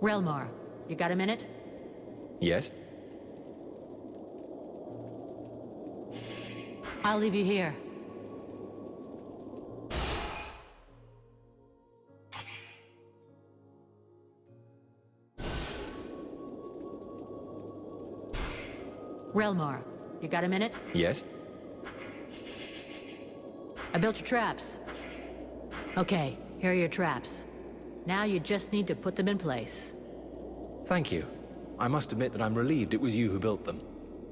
Relmar, you got a minute? Yes? I'll leave you here. Relmar, you got a minute? Yes? I built your traps. Okay, here are your traps. Now you just need to put them in place. Thank you. I must admit that I'm relieved it was you who built them.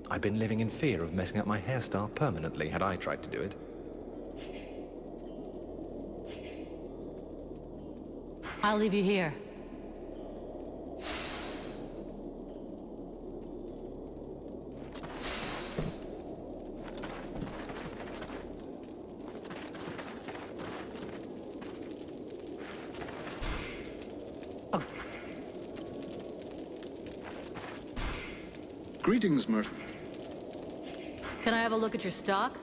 I'd been living in fear of messing up my hairstyle permanently had I tried to do it. I'll leave you here. Greetings, Mert. Can I have a look at your stock?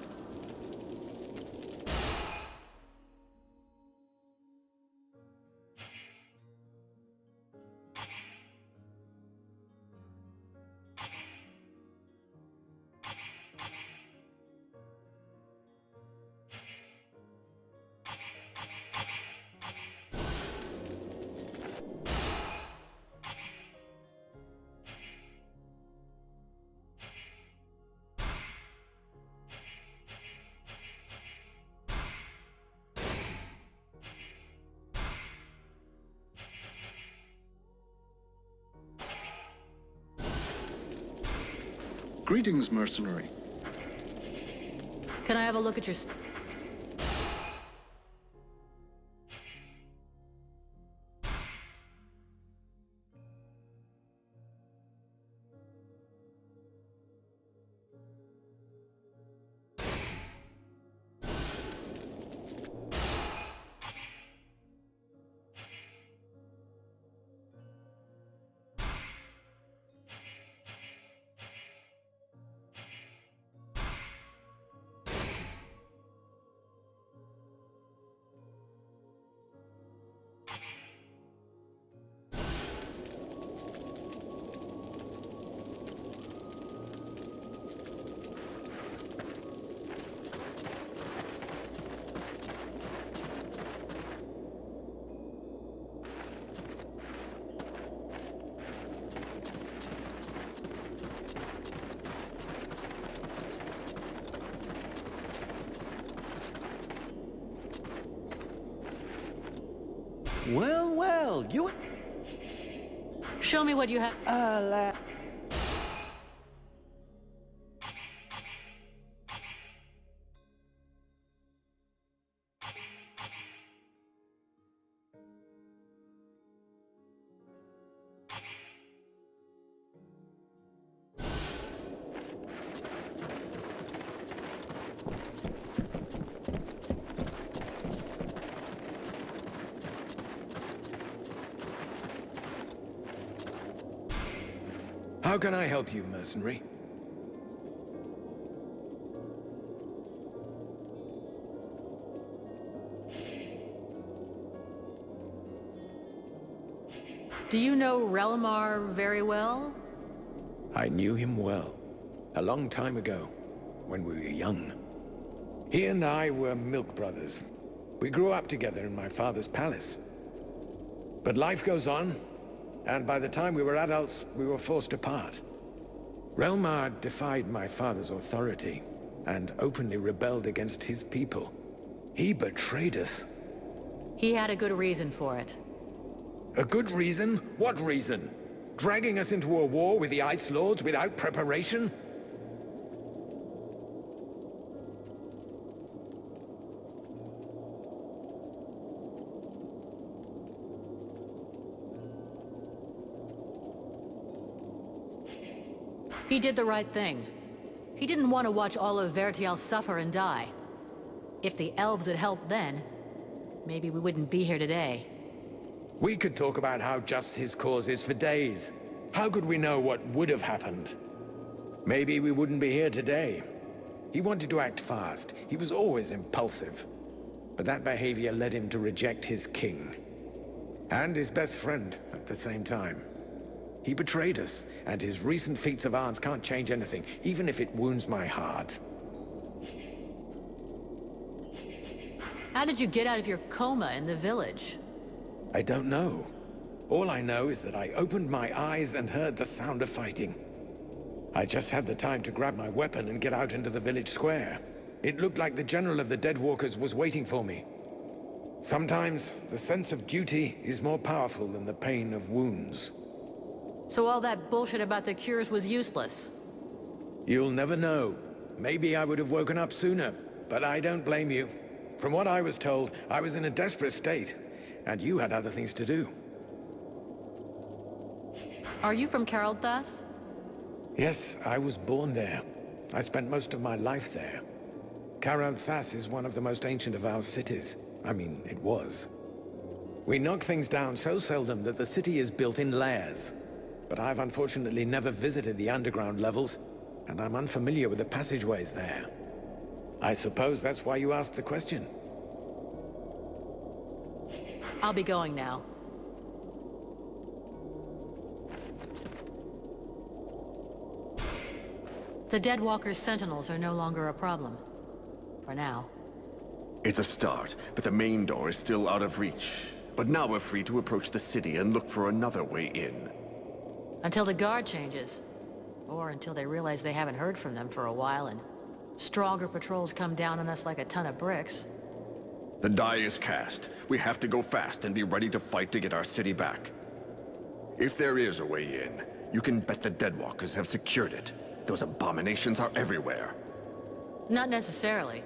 Greetings, mercenary. Can I have a look at your Well, you... Show me what you have. How can I help you, mercenary? Do you know Relmar very well? I knew him well. A long time ago, when we were young. He and I were milk brothers. We grew up together in my father's palace. But life goes on, and by the time we were adults, we were forced apart. Relmar defied my father's authority, and openly rebelled against his people. He betrayed us. He had a good reason for it. A good reason? What reason? Dragging us into a war with the Ice Lords without preparation? He did the right thing. He didn't want to watch all of Vertial suffer and die. If the elves had helped then, maybe we wouldn't be here today. We could talk about how just his cause is for days. How could we know what would have happened? Maybe we wouldn't be here today. He wanted to act fast. He was always impulsive. But that behavior led him to reject his king. And his best friend at the same time. He betrayed us, and his recent feats of arms can't change anything, even if it wounds my heart. How did you get out of your coma in the village? I don't know. All I know is that I opened my eyes and heard the sound of fighting. I just had the time to grab my weapon and get out into the village square. It looked like the general of the Deadwalkers was waiting for me. Sometimes, the sense of duty is more powerful than the pain of wounds. So all that bullshit about the cures was useless? You'll never know. Maybe I would have woken up sooner, but I don't blame you. From what I was told, I was in a desperate state, and you had other things to do. Are you from Carolthas? Yes, I was born there. I spent most of my life there. Carolthas is one of the most ancient of our cities. I mean, it was. We knock things down so seldom that the city is built in layers. But I've unfortunately never visited the underground levels, and I'm unfamiliar with the passageways there. I suppose that's why you asked the question. I'll be going now. The Deadwalker's sentinels are no longer a problem. For now. It's a start, but the main door is still out of reach. But now we're free to approach the city and look for another way in. Until the guard changes. Or until they realize they haven't heard from them for a while and stronger patrols come down on us like a ton of bricks. The die is cast. We have to go fast and be ready to fight to get our city back. If there is a way in, you can bet the Deadwalkers have secured it. Those abominations are everywhere. Not necessarily.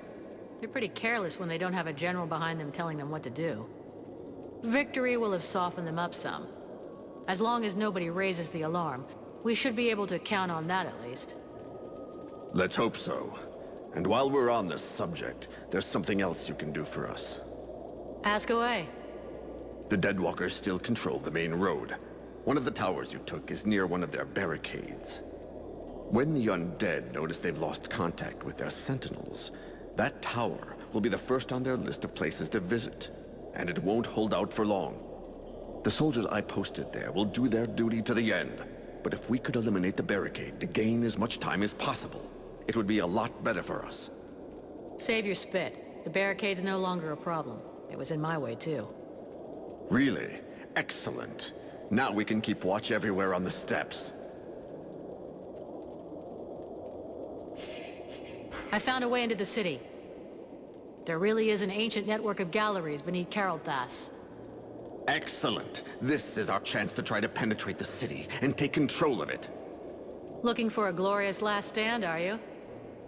They're pretty careless when they don't have a general behind them telling them what to do. Victory will have softened them up some. As long as nobody raises the alarm, we should be able to count on that at least. Let's hope so. And while we're on this subject, there's something else you can do for us. Ask away. The Deadwalkers still control the main road. One of the towers you took is near one of their barricades. When the undead notice they've lost contact with their sentinels, that tower will be the first on their list of places to visit, and it won't hold out for long. The soldiers I posted there will do their duty to the end, but if we could eliminate the barricade to gain as much time as possible, it would be a lot better for us. Save your spit. The barricade's no longer a problem. It was in my way, too. Really? Excellent. Now we can keep watch everywhere on the steps. I found a way into the city. There really is an ancient network of galleries beneath Carolthas. Excellent. This is our chance to try to penetrate the city and take control of it. Looking for a glorious last stand, are you?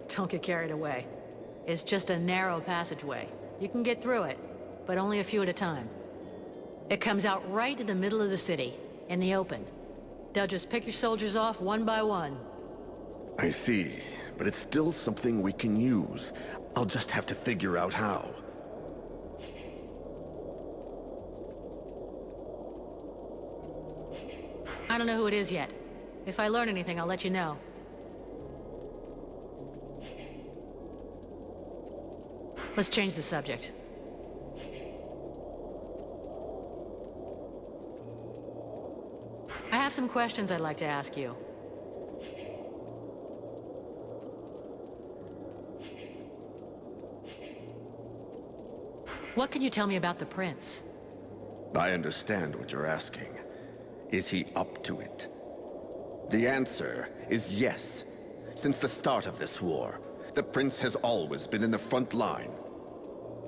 Don't get carried away. It's just a narrow passageway. You can get through it, but only a few at a time. It comes out right in the middle of the city, in the open. They'll just pick your soldiers off one by one. I see, but it's still something we can use. I'll just have to figure out how. I don't know who it is yet. If I learn anything, I'll let you know. Let's change the subject. I have some questions I'd like to ask you. What can you tell me about the prince? I understand what you're asking. Is he up to it? The answer is yes. Since the start of this war, the prince has always been in the front line.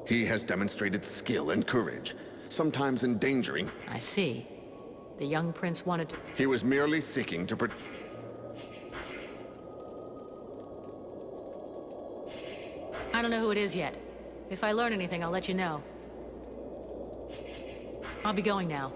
He has demonstrated skill and courage, sometimes endangering. I see. The young prince wanted to... He was merely seeking to I don't know who it is yet. If I learn anything, I'll let you know. I'll be going now.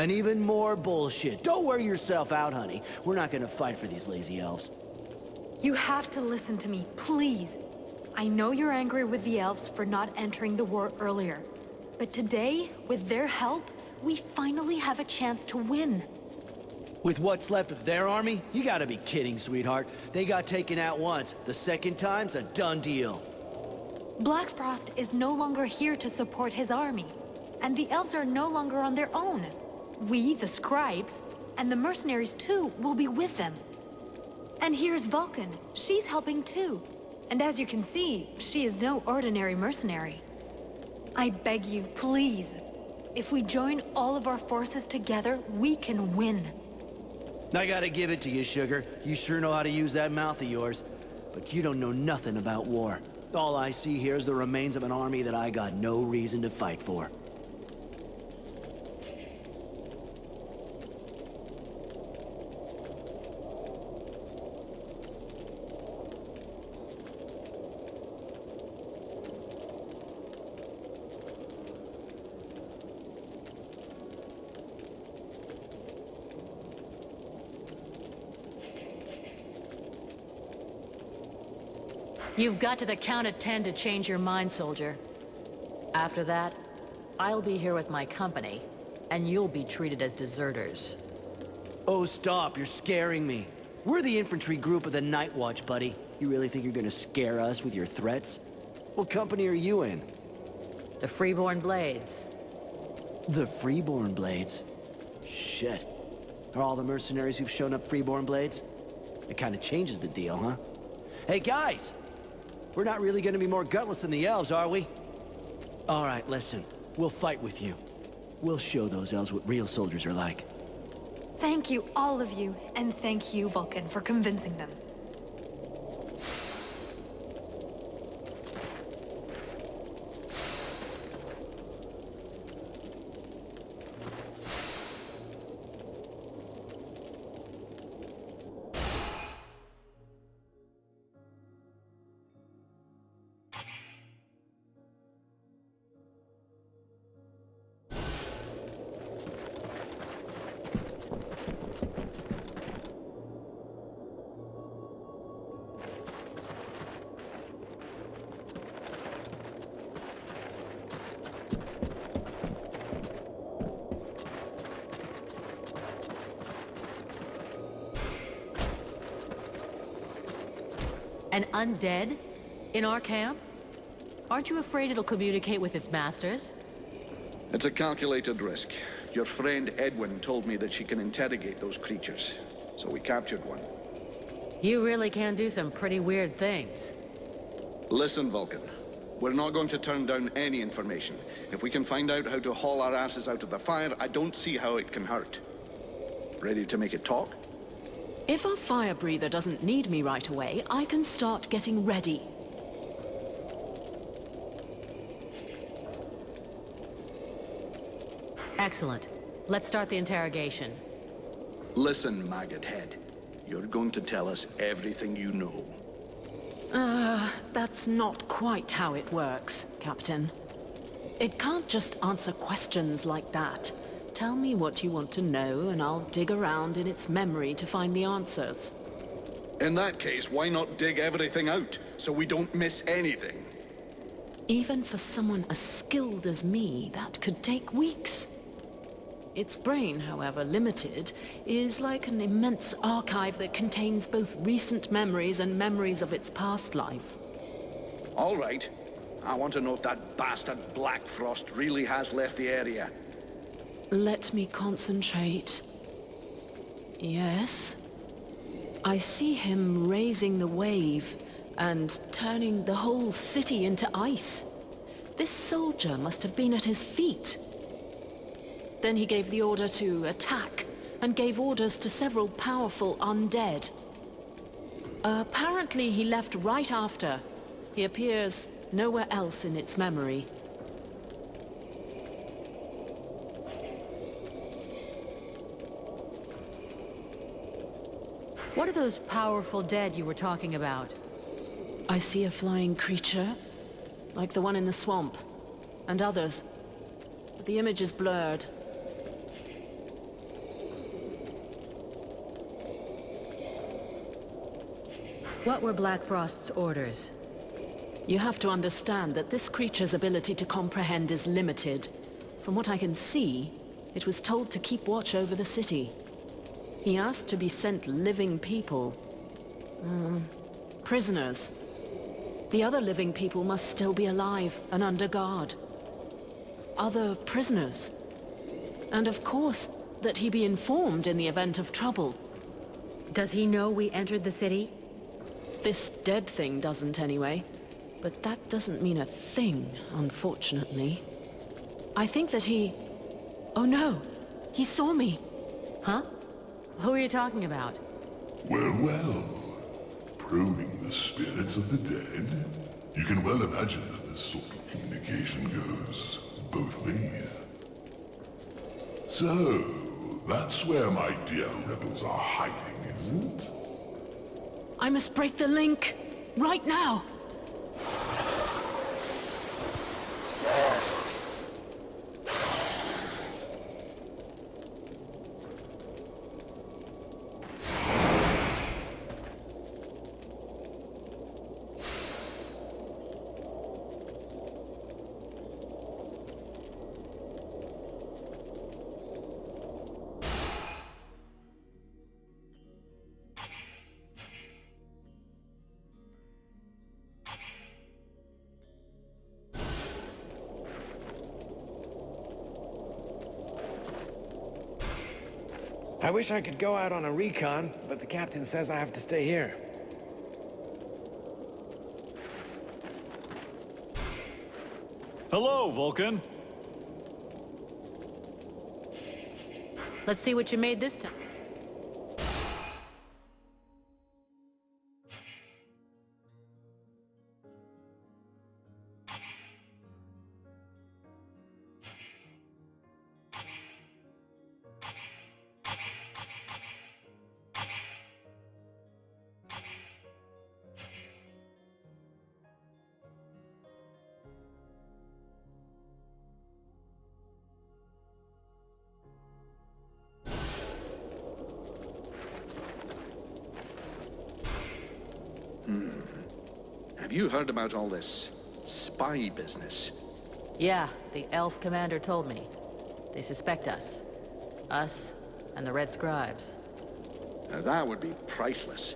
And even more bullshit. Don't wear yourself out, honey. We're not gonna fight for these lazy elves. You have to listen to me, please. I know you're angry with the elves for not entering the war earlier. But today, with their help, we finally have a chance to win. With what's left of their army? You gotta be kidding, sweetheart. They got taken out once. The second time's a done deal. Black Frost is no longer here to support his army. And the elves are no longer on their own. We, the scribes, and the mercenaries too, will be with them. And here's Vulcan. She's helping too. And as you can see, she is no ordinary mercenary. I beg you, please. If we join all of our forces together, we can win. I gotta give it to you, Sugar. You sure know how to use that mouth of yours. But you don't know nothing about war. All I see here is the remains of an army that I got no reason to fight for. You've got to the count of 10 to change your mind, soldier. After that, I'll be here with my company, and you'll be treated as deserters. Oh, stop. You're scaring me. We're the infantry group of the Night Watch, buddy. You really think you're gonna scare us with your threats? What company are you in? The Freeborn Blades. The Freeborn Blades? Shit. Are all the mercenaries who've shown up Freeborn Blades? It kinda changes the deal, huh? Hey, guys! We're not really gonna be more gutless than the elves, are we? All right, listen. We'll fight with you. We'll show those elves what real soldiers are like. Thank you, all of you, and thank you, Vulcan, for convincing them. An undead? In our camp? Aren't you afraid it'll communicate with its masters? It's a calculated risk. Your friend Edwin told me that she can interrogate those creatures, so we captured one. You really can do some pretty weird things. Listen, Vulcan. We're not going to turn down any information. If we can find out how to haul our asses out of the fire, I don't see how it can hurt. Ready to make it talk? If our fire breather doesn't need me right away, I can start getting ready. Excellent. Let's start the interrogation. Listen, maggot head. You're going to tell us everything you know. That's not quite how it works, Captain. It can't just answer questions like that. Tell me what you want to know, and I'll dig around in its memory to find the answers. In that case, why not dig everything out, so we don't miss anything? Even for someone as skilled as me, that could take weeks. Its brain, however limited, is like an immense archive that contains both recent memories and memories of its past life. All right. I want to know if that bastard Black Frost really has left the area. Let me concentrate. Yes. I see him raising the wave and turning the whole city into ice. This soldier must have been at his feet. Then he gave the order to attack and gave orders to several powerful undead. Apparently he left right after. He appears nowhere else in its memory. What are those powerful dead you were talking about? I see a flying creature, like the one in the swamp, and others. But the image is blurred. What were Black Frost's orders? You have to understand that this creature's ability to comprehend is limited. From what I can see, it was told to keep watch over the city. He asked to be sent living people. Prisoners. The other living people must still be alive and under guard. Other prisoners. And of course, that he be informed in the event of trouble. Does he know we entered the city? This dead thing doesn't anyway. But that doesn't mean a thing, unfortunately. I think that he... Oh no! He saw me! Huh? Who are you talking about? Well, well. Probing the spirits of the dead? You can well imagine that this sort of communication goes both ways. So, that's where my dear rebels are hiding, isn't it? I must break the link! Right now! I wish I could go out on a recon, but the captain says I have to stay here. Hello, Vulcan. Let's see what you made this time. Have you heard about all this spy business? Yeah, the elf commander told me. They suspect us. Us and the Red Scribes. Now that would be priceless.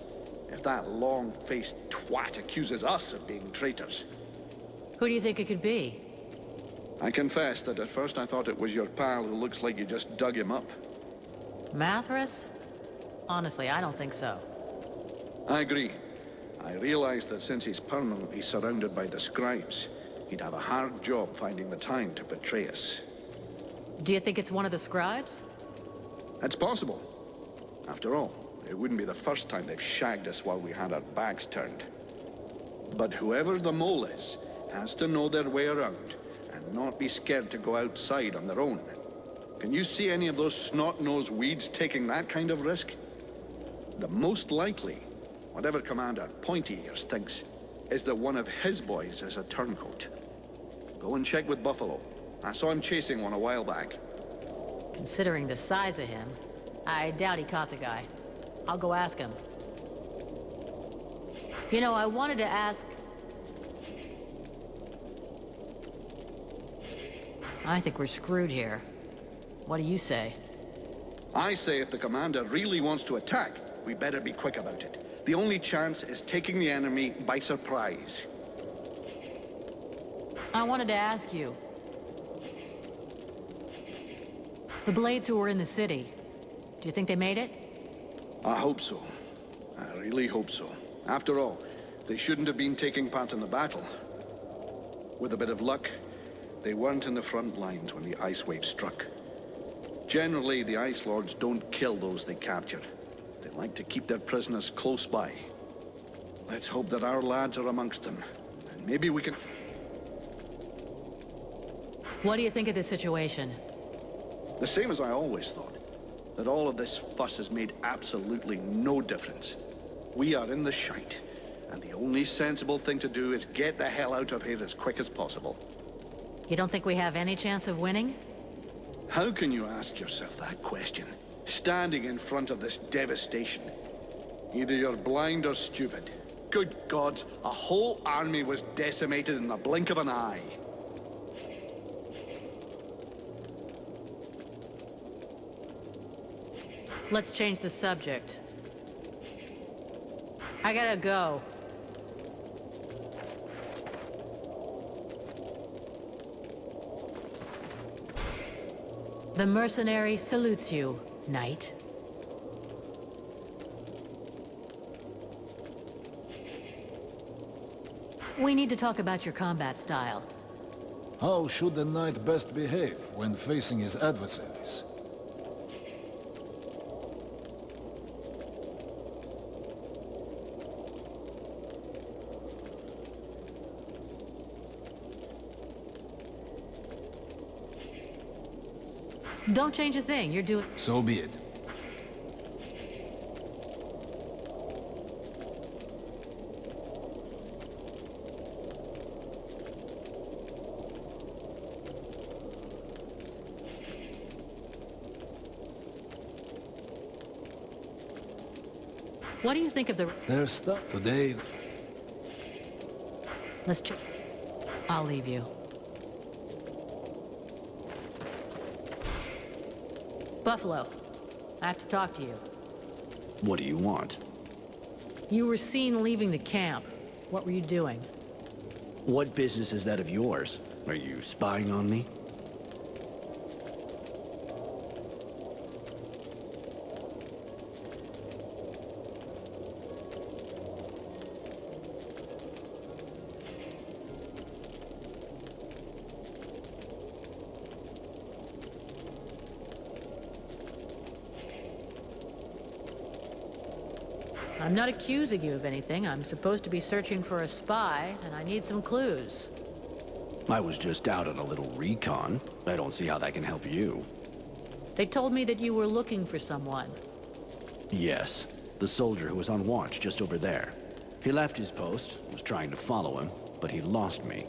If that long-faced twat accuses us of being traitors. Who do you think it could be? I confess that at first I thought it was your pal who looks like you just dug him up. Mathras? Honestly, I don't think so. I agree. I realized that since he's permanently surrounded by the scribes, he'd have a hard job finding the time to betray us. Do you think it's one of the scribes? It's possible. After all, it wouldn't be the first time they've shagged us while we had our backs turned. But whoever the mole is, has to know their way around, and not be scared to go outside on their own. Can you see any of those snot-nosed weeds taking that kind of risk? The most likely, whatever Commander Pointy Ears thinks, is that one of his boys is a turncoat. Go and check with Buffalo. I saw him chasing one a while back. Considering the size of him, I doubt he caught the guy. I'll go ask him. You know, I wanted to ask... I think we're screwed here. What do you say? I say if the commander really wants to attack, we better be quick about it. The only chance is taking the enemy by surprise. I wanted to ask you. The Blades who were in the city, do you think they made it? I hope so. I really hope so. After all, they shouldn't have been taking part in the battle. With a bit of luck, they weren't in the front lines when the ice wave struck. Generally, the Ice Lords don't kill those they capture. They like to keep their prisoners close by. Let's hope that our lads are amongst them, and maybe we can... What do you think of this situation? The same as I always thought. That all of this fuss has made absolutely no difference. We are in the shite, and the only sensible thing to do is get the hell out of here as quick as possible. You don't think we have any chance of winning? How can you ask yourself that question, standing in front of this devastation? Either you're blind or stupid. Good gods, a whole army was decimated in the blink of an eye. Let's change the subject. I gotta go. The mercenary salutes you, knight. We need to talk about your combat style. How should a knight best behave when facing his adversaries? Don't change a thing, you're doing... So be it. What do you think of the... There's stuff today. Let's check. I'll leave you. Buffalo, I have to talk to you. What do you want? You were seen leaving the camp. What were you doing? What business is that of yours? Are you spying on me? I'm not accusing you of anything. I'm supposed to be searching for a spy, and I need some clues. I was just out on a little recon. I don't see how that can help you. They told me that you were looking for someone. Yes, the soldier who was on watch just over there. He left his post, was trying to follow him, but he lost me.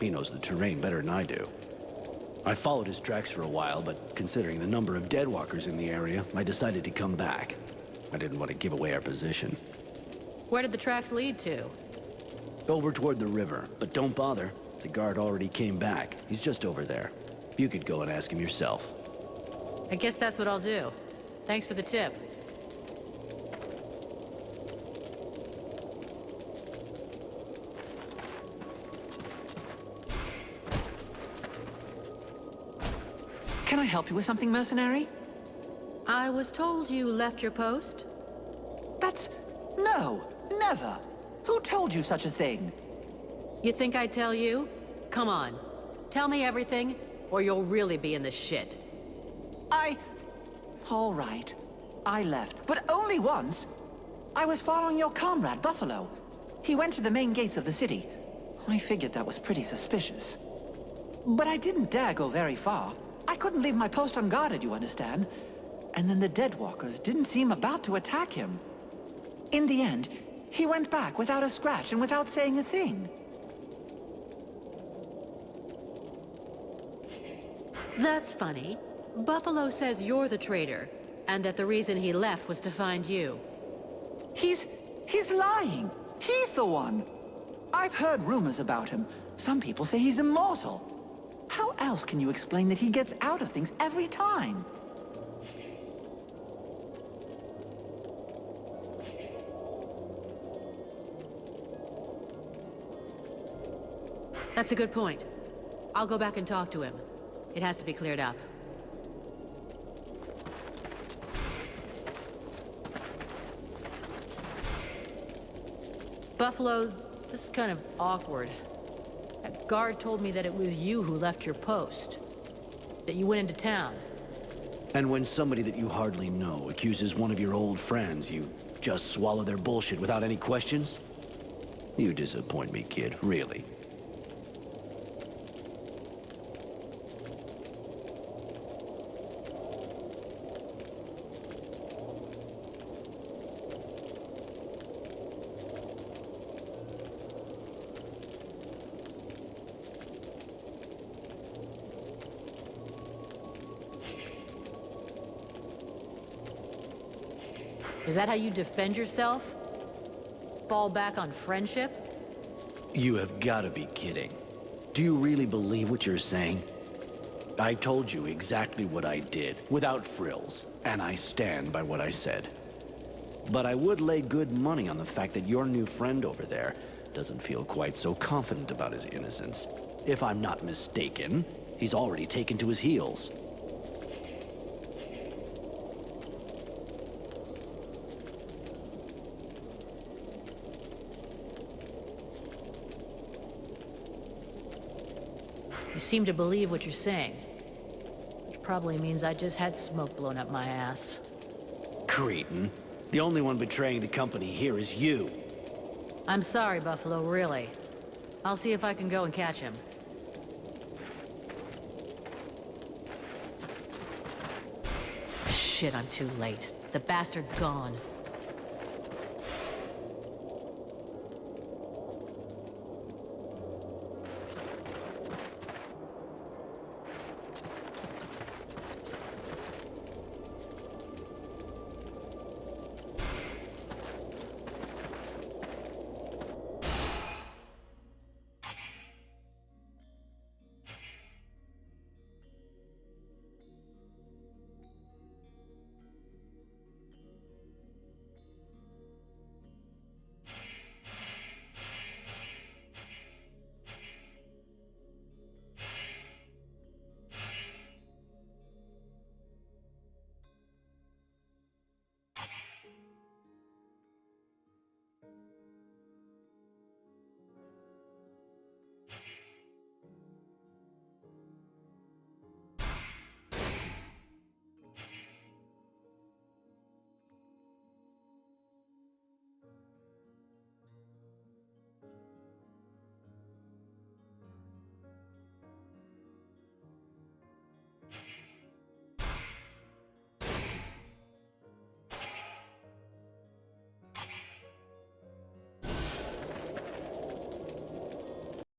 He knows the terrain better than I do. I followed his tracks for a while, but considering the number of deadwalkers in the area, I decided to come back. I didn't want to give away our position. Where did the tracks lead to? Over toward the river, but don't bother. The guard already came back. He's just over there. You could go and ask him yourself. I guess that's what I'll do. Thanks for the tip. Can I help you with something, mercenary? I was told you left your post. No, never. Who told you such a thing? You think I'd tell you? Come on. Tell me everything, or you'll really be in the shit. All right. I left, but only once. I was following your comrade, Buffalo. He went to the main gates of the city. I figured that was pretty suspicious. But I didn't dare go very far. I couldn't leave my post unguarded, you understand? And then the Deadwalkers didn't seem about to attack him. In the end, he went back without a scratch and without saying a thing. That's funny. Buffalo says you're the traitor, and that the reason he left was to find you. He's lying. He's the one. I've heard rumors about him. Some people say he's immortal. How else can you explain that he gets out of things every time? That's a good point. I'll go back and talk to him. It has to be cleared up. Buffalo, this is kind of awkward. That guard told me that it was you who left your post. That you went into town. And when somebody that you hardly know accuses one of your old friends, you just swallow their bullshit without any questions? You disappoint me, kid, really. Is that how you defend yourself? fall back on friendship? You have got to be kidding. Do you really believe what you're saying? I told you exactly what I did, without frills, and I stand by what I said. But I would lay good money on the fact that your new friend over there doesn't feel quite so confident about his innocence. If I'm not mistaken, he's already taken to his heels. You seem to believe what you're saying. Which probably means I just had smoke blown up my ass. Cretin. The only one betraying the company here is you. I'm sorry, Buffalo, really. I'll see if I can go and catch him. Shit, I'm too late. The bastard's gone.